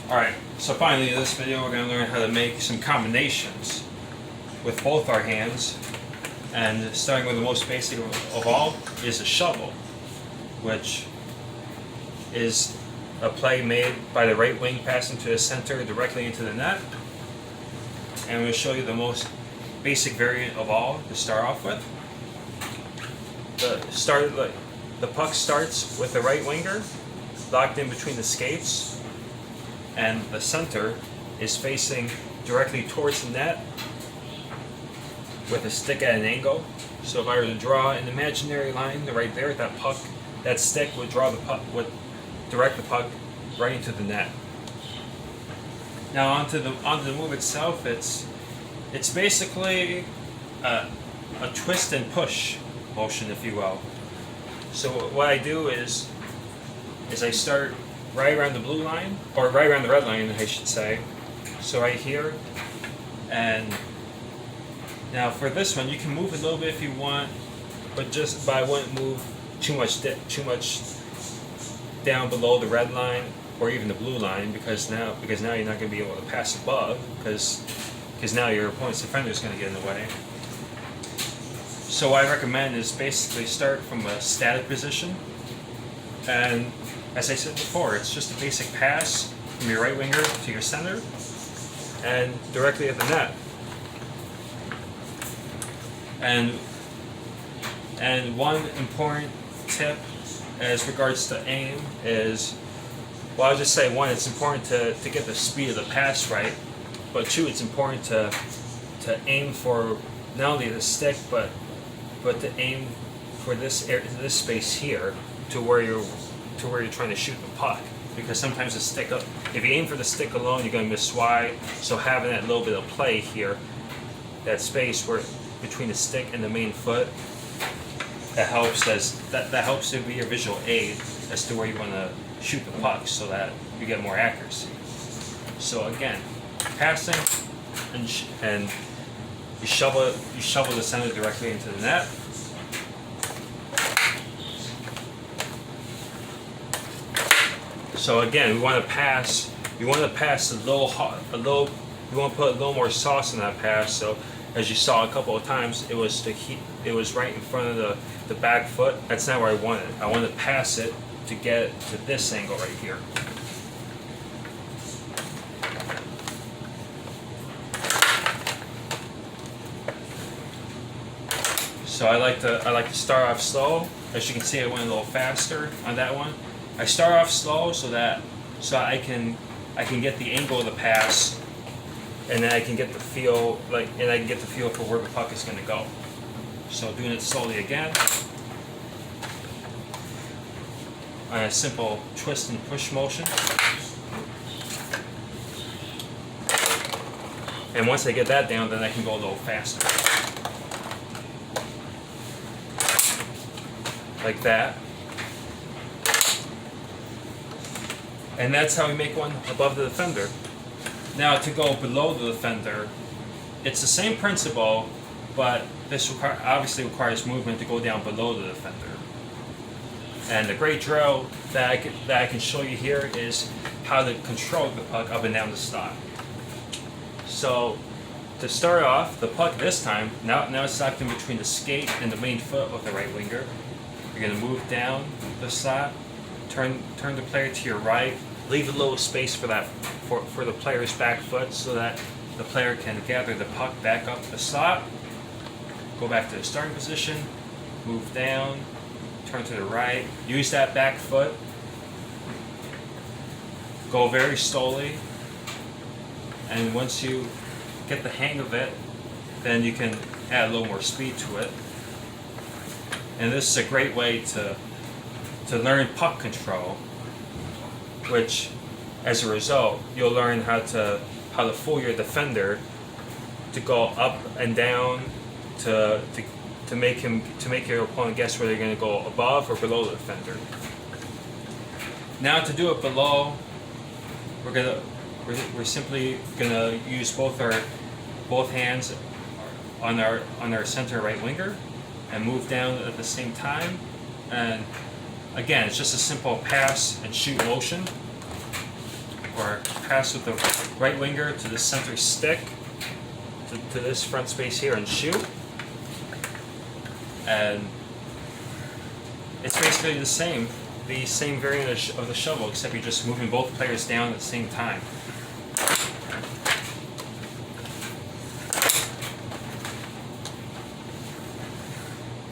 Alright, so finally in this video we're going to learn how to make some combinations with both our hands. And starting with the most basic of all is a shovel, which is a play made by the right wing passing to the center directly into the net. And I'm going to show you the most basic variant of all to start off with. The puck starts with the right winger locked in between the skates, and the center is facing directly towards the net with a stick at an angle. So if I were to draw an imaginary line right there, that stick would direct the puck right into the net. Now onto the move itself, it's basically a twist and push motion, if you will. So what I do is I start right around the blue line, or right around the red line, I should say. So right here, and now for this one, you can move a little bit if you want, but I wouldn't move too much down below the red line or even the blue line, because now you're not going to be able to pass above, because now your opponent's defender is going to get in the way. So what I recommend is basically start from a static position, and as I said before, it's just a basic pass from your right winger to your center and directly at the net. And one important tip as regards to aim is, well, I'll just say, one, it's important to get the speed of the pass right, but two, it's important to aim for not only the stick but to aim for this space here to where you're trying to shoot the puck, because sometimes if you aim for the stick alone, you're going to miss wide. So having that little bit of play here, that space where between the stick and the main foot, that helps to be your visual aid as to where you want to shoot the puck, so that you get more accuracy. So again, passing and you shovel the center directly into the net. So again, we want to pass a little, we want to put a little more sauce in that pass. So as you saw a couple of times, it was right in front of the back foot. That's not where I want it. I want to pass it to get it to this angle right here. So I like to start off slow. As you can see, I went a little faster on that one. I start off slow so I can get the angle of the pass, and then I can get the feel for where the puck is going to go. So doing it slowly again on a simple twist and push motion. And once I get that down, then I can go a little faster. Like that. And that's how we make one above the defender. Now to go below the defender, it's the same principle, but this obviously requires movement to go down below the defender. And the great drill that I can show you here is how to control the puck up and down the slot. So to start off, the puck this time, now it's locked in between the skate and the main foot of the right winger. You're going to move down the slot, turn the player to your right, leave a little space for the player's back foot so that the player can gather the puck back up the slot, go back to the starting position, move down, turn to the right, use that back foot, go very slowly, and once you get the hang of it, then you can add a little more speed to it. And this is a great way to learn puck control, which, as a result, you'll learn how to fool your defender to go up and down to make your opponent guess whether you're going to go above or below the defender. Now to do it below, we're simply gonna use both hands on our center right winger and move down at the same time. And again, it's just a simple pass and shoot motion. or pass with the right winger to the center stick, to this front space here and shoot. And it's basically the same variant of the shovel, except you're just moving both players down at the same time.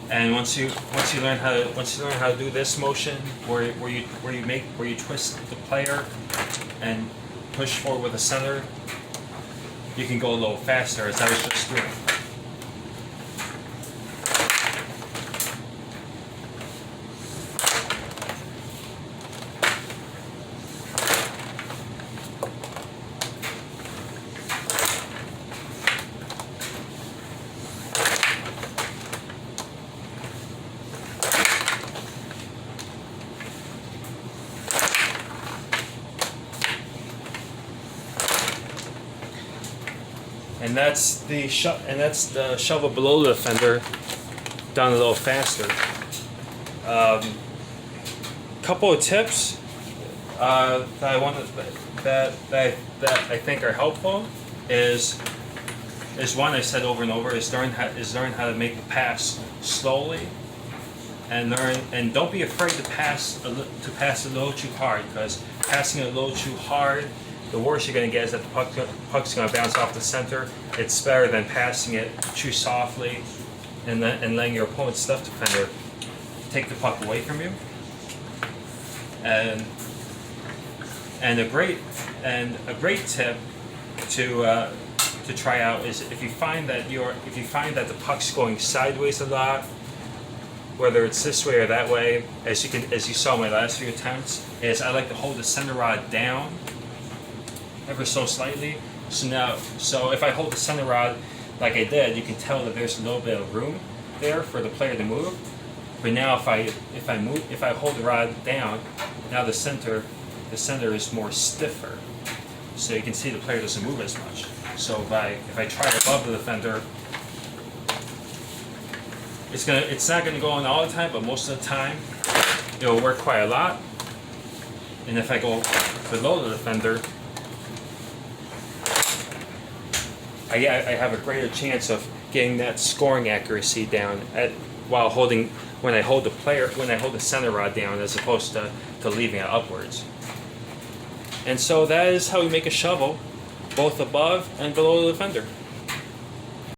And once you learn how to do this motion, where you twist the player and push forward with the center, you can go a little faster, as I was just doing. And that's the shovel below the defender, done a little faster. Couple of tips that I think are helpful is one I said over and over, is learn how to make the pass slowly, and don't be afraid to pass a little too hard, because passing a little too hard, the worst you're going to get is that the puck's going to bounce off the center. It's better than passing it too softly and letting your opponent's stuff defender take the puck away from you. And a great tip to try out is if you find that the puck's going sideways a lot, whether it's this way or that way, as you saw in my last few attempts, is I like to hold the center rod down ever so slightly. So if I hold the center rod like I did, you can tell that there's a little bit of room there for the player to move. But now if I hold the rod down, now the center is more stiffer, so you can see the player doesn't move as much. So if I try above the defender, it's not gonna go in all the time, but most of the time it'll work quite a lot. And if I go below the defender, I have a greater chance of getting that scoring accuracy down when I hold the center rod down, as opposed to leaving it upwards. And so that is how we make a shovel, both above and below the defender.